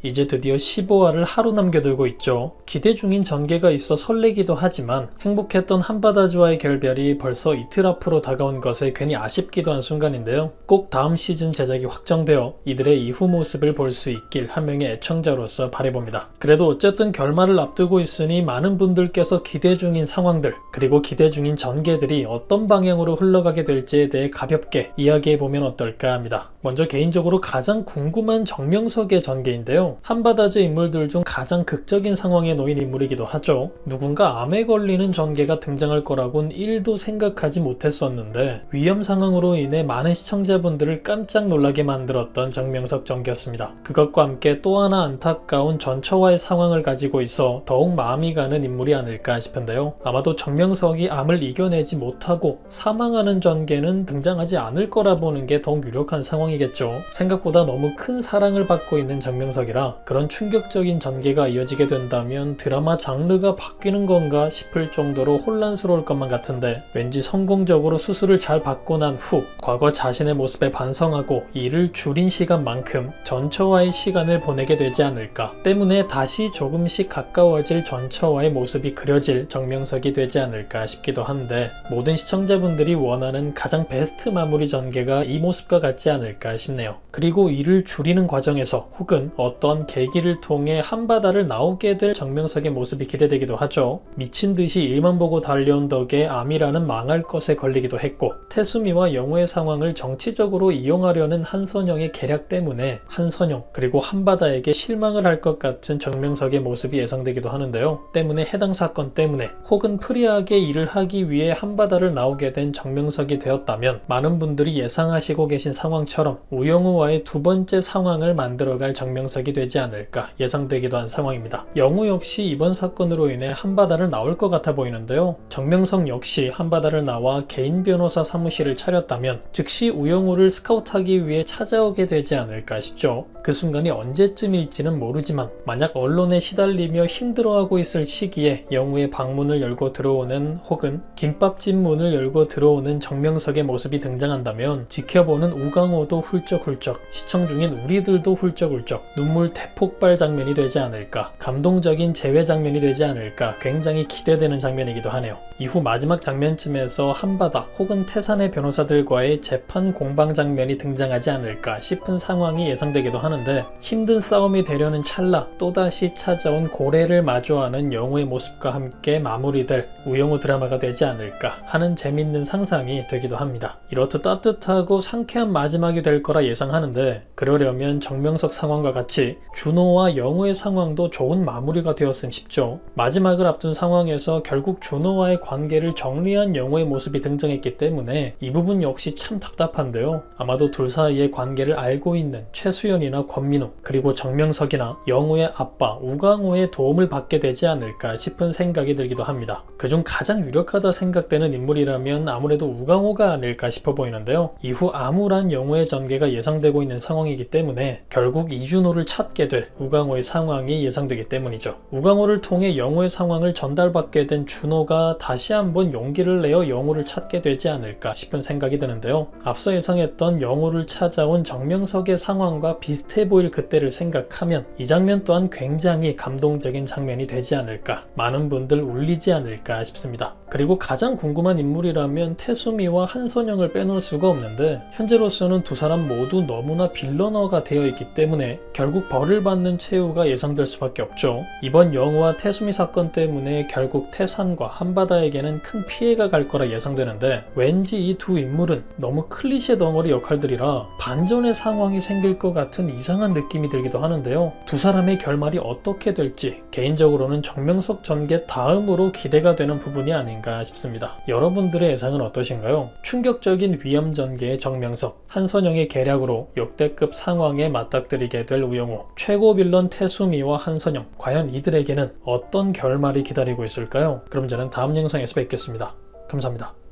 이제 드디어 15화를 하루 남겨두고 있죠. 기대 중인 전개가 있어 설레기도 하지만 행복했던 한바다즈와의 결별이 벌써 이틀 앞으로 다가온 것에 괜히 아쉽기도 한 순간인데요. 꼭 다음 시즌 제작이 확정되어 이들의 이후 모습을 볼 수 있길 한 명의 애청자로서 바라봅니다. 그래도 어쨌든 결말을 앞두고 있으니 많은 분들께서 기대 중인 상황들 그리고 기대 중인 전개들이 어떤 방향으로 흘러가게 될지에 대해 가볍게 이야기해보면 어떨까 합니다. 먼저 개인적으로 가장 궁금한 정명석의 전개인데요. 한바다즈 인물들 중 가장 극적인 상황에 놓인 인물이기도 하죠. 누군가 암에 걸리는 전개가 등장할 거라곤 1도 생각하지 못했었는데 위험 상황으로 인해 많은 시청자분들을 깜짝 놀라게 만들었던 정명석 전개였습니다. 그것과 함께 또 하나 안타까운 전처와의 상황을 가지고 있어 더욱 마음이 가는 인물이 아닐까 싶은데요. 아마도 정명석이 암을 이겨내지 못하고 사망하는 전개는 등장하지 않을 거라 보는 게 더욱 유력한 상황이겠죠. 생각보다 너무 큰 사랑을 받고 있는 정명석이라 그런 충격적인 전개가 이어지게 된다면 드라마 장르가 바뀌는 건가 싶을 정도로 혼란스러울 것만 같은데 왠지 성공적으로 수술을 잘 받고 난 후 과거 자신의 모습에 반성하고 이를 줄인 시간만큼 전처와의 시간을 보내게 되지 않을까 때문에 다시 조금씩 가까워질 전처와의 모습이 그려질 정명석이 되지 않을까 싶기도 한데 모든 시청자분들이 원하는 가장 베스트 마무리 전개가 이 모습과 같지 않을까 싶네요. 그리고 이를 줄이는 과정에서 혹은 어떤 계기를 통해 한바다를 나오게 될 정명석의 모습이 기대되기도 하죠. 미친 듯이 일만 보고 달려온 덕에 암이라는 망할 것에 걸리기도 했고 태수미와 영우의 상황을 정치적으로 이용하려는 한선영의 계략 때문에 한선영 그리고 한바다에게 실망을 할 것 같은 정명석의 모습이 예상되기도 하는데요. 때문에 해당 사건 때문에 혹은 프리하게 일을 하기 위해 한바다를 나오게 된 정명석이 되었다면 많은 분들이 예상하시고 계신 상황처럼 우영우와의 두 번째 상황을 만들어갈 정명석이 되지 않을까 예상되기도 한 상황입니다. 영우 역시 이번 사건으로 인해 한바다를 나올 것 같아 보이는데요. 정명석 역시 한바다를 나와 개인 변호사 사무실을 차렸다면 즉시 우영우를 스카우트하기 위해 찾아오게 되지 않을까 싶죠. 그 순간이 언제쯤일지는 모르지만 만약 언론에 시달리며 힘들어하고 있을 시기에 영우의 방문을 열고 들어오는 혹은 김밥집 문을 열고 들어오는 정명석의 모습이 등장한다면 지켜보는 우강호도 훌쩍훌쩍 시청 중인 우리들도 훌쩍훌쩍 눈물 대폭발 장면이 되지 않을까 감동적인 재회 장면이 되지 않을까 굉장히 기대되는 장면이기도 하네요. 이후 마지막 장면쯤에서 한바다 혹은 태산의 변호사들과의 재판 공방 장면이 등장하지 않을까 싶은 상황이 예상되기도 하는데 힘든 싸움이 되려는 찰나 또다시 찾아온 고래를 마주하는 영우의 모습과 함께 마무리될 우영우 드라마가 되지 않을까 하는 재밌는 상상이 되기도 합니다. 이렇듯 따뜻하고 상쾌한 마지막이 될 거라 예상하는데 그러려면 정명석 상황과 같이 준호와 영우의 상황도 좋은 마무리가 되었으면 싶죠. 마지막을 앞둔 상황에서 결국 준호와의 관계를 정리한 영우의 모습이 등장했기 때문에 이 부분 역시 참 답답한데요. 아마도 둘 사이의 관계를 알고 있는 최수연이나 권민우 그리고 정명석이나 영우의 아빠 우강호의 도움을 받게 되지 않을까 싶은 생각이 들기도 합니다. 그중 가장 유력하다 생각되는 인물이라면 아무래도 우강호가 아닐까 싶어 보이는데요. 이후 암울한 영우의 전개가 예상되고 있는 상황이기 때문에 결국 이준호를 찾게 될 우강호의 상황이 예상되기 때문이죠. 우강호를 통해 영우의 상황을 전달받게 된 준호가 다시 한번 용기를 내어 영우를 찾게 되지 않을까 싶은 생각이 드는데요. 앞서 예상했던 영우를 찾아온 정명석의 상황과 비슷해 보일 그때를 생각하면 이 장면 또한 굉장히 감동적인 장면이 되지 않을까 많은 분들 울리지 않을까 싶습니다. 그리고 가장 궁금한 인물이라면 태수미와 한선영을 빼놓을 수가 없는데 현재로서는 두 사람 모두 너무나 빌런어가 되어 있기 때문에 결국 벌을 받는 최후가 예상될 수밖에 없죠. 이번 영우와 태수미 사건 때문에 결국 태산과 한바다에게는 큰 피해가 갈 거라 예상되는데 왠지 이 두 인물은 너무 클리셰 덩어리 역할들이라 반전의 상황이 생길 것 같은 이상한 느낌이 들기도 하는데요. 두 사람의 결말이 어떻게 될지 개인적으로는 정명석 전개 다음으로 기대가 되는 부분이 아닌가 싶습니다. 여러분들의 예상은 어떠신가요? 충격적인 위험 전개의 정명석, 한선영의 계략으로 역대급 상황에 맞닥뜨리게 될 우영우, 최고 빌런 태수미와 한선영, 과연 이들에게는 어떤 결말이 기다리고 있을까요? 그럼 저는 다음 영상에서 뵙겠습니다. 감사합니다.